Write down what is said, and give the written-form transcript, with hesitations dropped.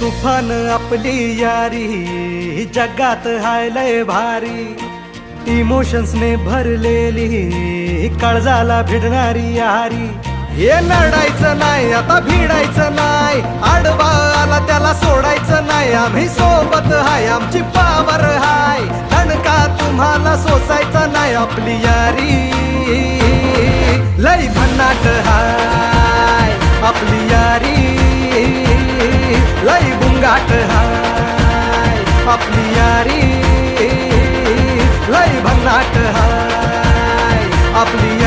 तुफान आपली यारी जगात हाय लय भारी, इमोशन्स ने भरलेली काळजाला भिडणारी यारी। हे लढायचं नाही आता भिडायचं नाही, आडवा आला त्याला सोडायचं नाही, आम्ही सोबत हाय आमची पावर हाय, दणका तुम्हाला सोसायचा नाही। आपली यारी लय भन्नाट हाय, आपली यारी लय बुंगाट हाय, आपली यारी लय भन्नाट हाय, आपली